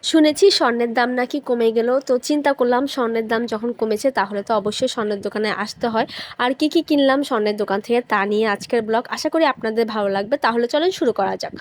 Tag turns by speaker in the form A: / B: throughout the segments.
A: শুনেছি স্বর্ণের দাম নাকি কমে গেল, তো চিন্তা করলাম স্বর্ণের দাম যখন কমেছে তাহলে তো অবশ্যই স্বর্ণের দোকানে আসতে হয়। আর কি কি কিনলাম স্বর্ণের দোকান থেকে তা নিয়ে আজকের ব্লগ, আশা করি আপনাদের ভালো লাগবে। তাহলে চলেন শুরু করা যাক।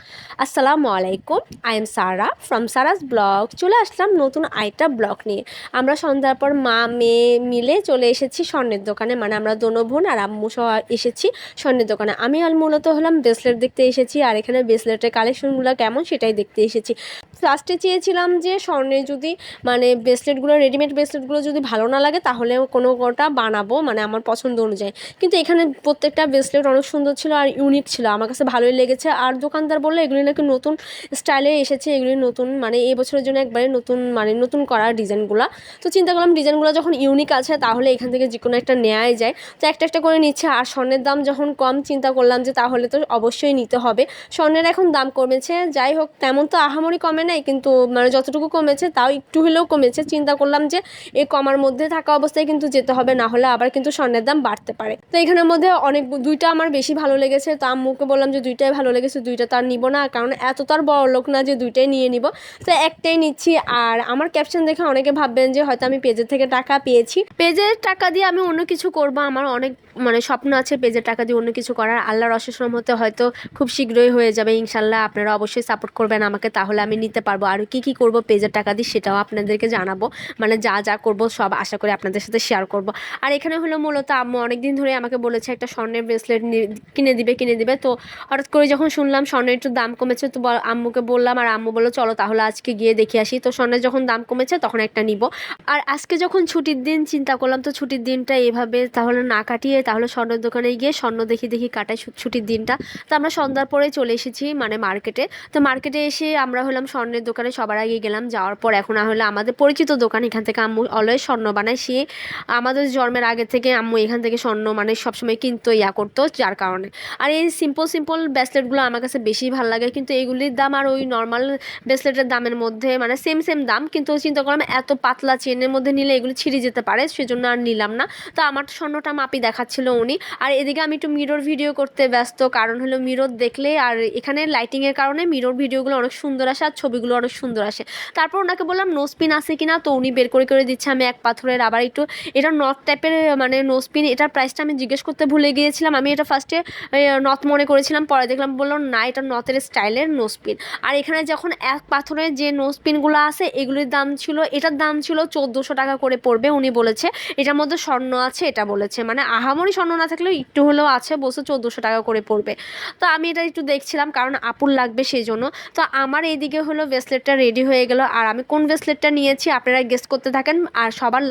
A: আসসালামু আলাইকুম, I am Sara from Sara's blog. চলে আসলাম নতুন আরেকটা ব্লগ নিয়ে। আমরা সন্ধ্যার পর মা মেয়ে মিলে চলে এসেছি স্বর্ণের দোকানে, মানে আমরা দোনো বোন আর আম্মু সহ এসেছি স্বর্ণের দোকানে। আমি আর মূলত হলাম ব্রেসলেট দেখতে এসেছি, আর এখানে ব্রেসলেটের কালেকশনগুলো কেমন সেটাই দেখতে এসেছি। ফার্স্টে চেয়েছিলাম যে স্বর্ণের যদি মানে ব্রেসলেটগুলো, রেডিমেড ব্রেসলেটগুলো যদি ভালো না লাগে তাহলে কোনোটা বানাবো, মানে আমার পছন্দ অনুযায়ী। কিন্তু এখানে প্রত্যেকটা ব্রেসলেট অনেক সুন্দর ছিল আর ইউনিক ছিল, আমার কাছে ভালোই লেগেছে। আর দোকানদার বললো এগুলি নাকি নতুন স্টাইলে এসেছে, এগুলি নতুন, মানে এই বছরের জন্য একবারে নতুন, মানে নতুন করা ডিজাইনগুলো। তো চিন্তা করলাম ডিজাইনগুলো যখন ইউনিক আছে তাহলে এখান থেকে যে কোনো একটা নেওয়াই যায়। তো একটা একটা করে নিচ্ছে, আর স্বর্ণের দাম যখন কম চিন্তা করলাম যে তাহলে তো অবশ্যই নিতে হবে। স্বর্ণের এখন দাম কমেছে, যাই হোক তেমন তো আহামরি কমে নাই, কিন্তু মানে যতটুকু কমেছে তাও একটু হলেও কমেছে। চিন্তা করলাম যে এই কমার মধ্যে থাকা অবস্থায় কিন্তু যেতে হবে, না হলে আবার কিন্তু স্বর্ণের দাম বাড়তে পারে। তো এখানের মধ্যে অনেক দুইটা আমার বেশি ভালো লেগেছে, তো আম্মুকে বললাম যে দুইটাই ভালো লেগেছে, দুইটা তো আর নিবো না, কারণ এত তো আর বড় লোক না যে দুইটাই নিয়ে নিব। তো একটাই নিচ্ছি। আর আমার ক্যাপশন দেখে অনেকে ভাববেন যে হয়তো আমি পেজের থেকে টাকা পেয়েছি, পেজের টাকা দিয়ে আমি অন্য কিছু করবো, আমার অনেক মানে স্বপ্ন আছে পেজের টাকা দিয়ে অন্য কিছু করার। আল্লাহর অশেষ রহমতে হয়তো খুব শীঘ্রই হয়ে যাবে ইনশাল্লাহ। আপনারা অবশ্যই সাপোর্ট করবেন আমাকে, তাহলে আমি নিতে পারবো। আর কি কি করব পেজের টাকা দিয়ে সেটাও আপনাদেরকে জানাবো, মানে যা যা করব সব আশা করি আপনাদের সাথে শেয়ার করব। আর এখানে হলো মূলত আম্মু অনেকদিন ধরে আমাকে বলেছে একটা স্বর্ণের ব্রেসলেট কিনে দিবে। তো হঠাৎ করে যখন শুনলাম স্বর্ণের একটু দাম কমেছে, তো আম্মুকে বললাম, আর আম্মু বললো চলো তাহলে আজকে গিয়ে দেখে আসি। তো স্বর্ণের যখন দাম কমেছে তখন একটা নিব। আর আজকে যখন ছুটির দিন চিন্তা করলাম তো ছুটির দিনটা এভাবে তাহলে না কাটিয়ে তাহলে স্বর্ণের দোকানে গিয়ে স্বর্ণ দেখি দেখি কাটাই ছুটির দিনটা। তো আমরা সন্ধ্যার পরে চলে এসেছি মানে মার্কেটে। তো মার্কেটে এসে আমরা হলাম স্বর্ণের দোকানে সবার আগে গেলাম, যাওয়ার পর এখন হলো আমাদের পরিচিত দোকান, এখান থেকে আম্মু অলওয়েজ স্বর্ণ বানায়। সে আমাদের জন্মের আগে থেকে আম্মু এখান থেকে স্বর্ণ মানে সবসময় কিনতো, করতো, যার কারণে। আর এই সিম্পল সিম্পল ব্রেসলেটগুলো আমার কাছে বেশি ভালো লাগে, কিন্তু এইগুলির দাম আর ওই নর্মাল ব্রেসলেটের দামের মধ্যে মানে সেম সেম দাম, কিন্তু চিন্তা করলাম এত পাতলা চেনের মধ্যে নিলে এগুলি ছিঁড়ে যেতে পারে, সেজন্য আর নিলাম না। তো আমার স্বর্ণটা মাপি দেখাচ্ছিল উনি। আর এদিকে আমি একটু মিরর ভিডিও করতে ব্যস্ত, কারণ হলো মিরর দেখলে আর এখানে লাইটিংয়ের কারণে মিরর ভিডিওগুলো অনেক সুন্দর আসে আর ছবিগুলো অনেক সুন্দর আসে। তারপর ওনাকে বললাম নোজপিন আছে কিনা, তো উনি বের করে দিচ্ছে। আমি এক পাথরের আবার একটু এটা নথ টাইপের মানে নোজপিন, এটার প্রাইসটা আমি জিজ্ঞেস করতে ভুলে গিয়েছিলাম। আমি এটা ফার্স্টে নথ মনে করেছিলাম, পরে দেখলাম বললো না এটা নথের স্টাইলের নোজপিন। আর এখানে যখন এক পাথরের যে নোজপিনগুলো আছে এগুলির দাম ছিল, এটার দাম ছিল 1400 টাকা করে পড়বে উনি বলেছে। এটার মধ্যে স্বর্ণ আছে এটা বলেছে, মানে আহামরি স্বর্ণ না থাকলেও একটু হলেও আছে, বলছে 1400 টাকা করে পড়বে। তো আমি এটা একটু দেখছিলাম কারণ আপুর লাগবে সেই জন্য। তো আমার এইদিকে হলো ব্রেসলেটটা রেডি হয়ে গেল, আর আমি কোন ব্রেসলেটটা নিয়েছি আপনারা গেস করতে থাকেন। আর সবার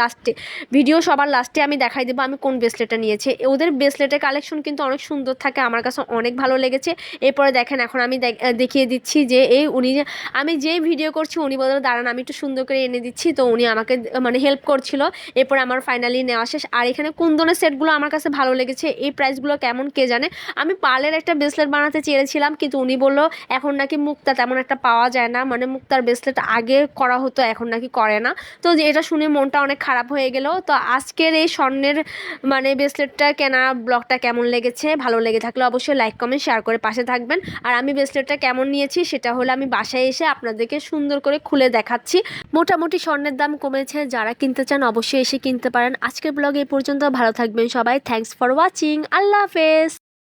A: লাস্টে আমি দেখাই দেবো আমি কোন ব্রেসলেটটা নিয়েছি। ওদের ব্রেসলেটের কালেকশন কিন্তু অনেক সুন্দর থাকে, আমার কাছে অনেক ভালো লেগেছে। এরপরে দেখেন এখন আমি দেখিয়ে দিচ্ছি যে আমি যেই ভিডিও করছি উনি বললো দাঁড়ান আমি একটু সুন্দর করে এনে দিচ্ছি, তো উনি আমাকে মানে হেল্প করছিল। এরপর আমার ফাইনালি নেওয়া শেষ। আর এখানে কুন্দনের সেটগুলো আমার কাছে ভালো লেগেছে, এই প্রাইসগুলো কেমন কে জানে। আমি পার্লের একটা ব্রেসলেট বানাতে চেয়েছিলাম, কিন্তু উনি বললো এখন নাকি মুক্তা তেমন একটা পাওয়া যায় না, মানে মুক্তার ব্রেসলেট আগে করা হতো এখন নাকি করে না। তো এটা শুনে মনটা অনেক খারাপ হয়ে গেল। তো আজকের এই স্বর্ণের মানে ব্রেসলেটটা কেনা ব্লগটা কেমন লেগেছে, ভালো লেগে থাকলে অবশ্যই লাইক কমেন্ট শেয়ার করে পাশে থাকবেন। আর আমি ব্রেসলেটটা কেমন নিয়েছি সেটা হলো আমি বাসায় এসে আপনাদেরকে সুন্দর করে খুলে দেখাচ্ছি। মোটামুটি স্বর্ণের দাম কমেছে, যারা কিনতে চান অবশ্যই এসে কিনতে পারেন। আজকের ব্লগ এই পর্যন্ত, ভালো থাকবেন সবাই, থ্যাঙ্কস ফর ওয়াচিং, আল্লাহ হাফেজ।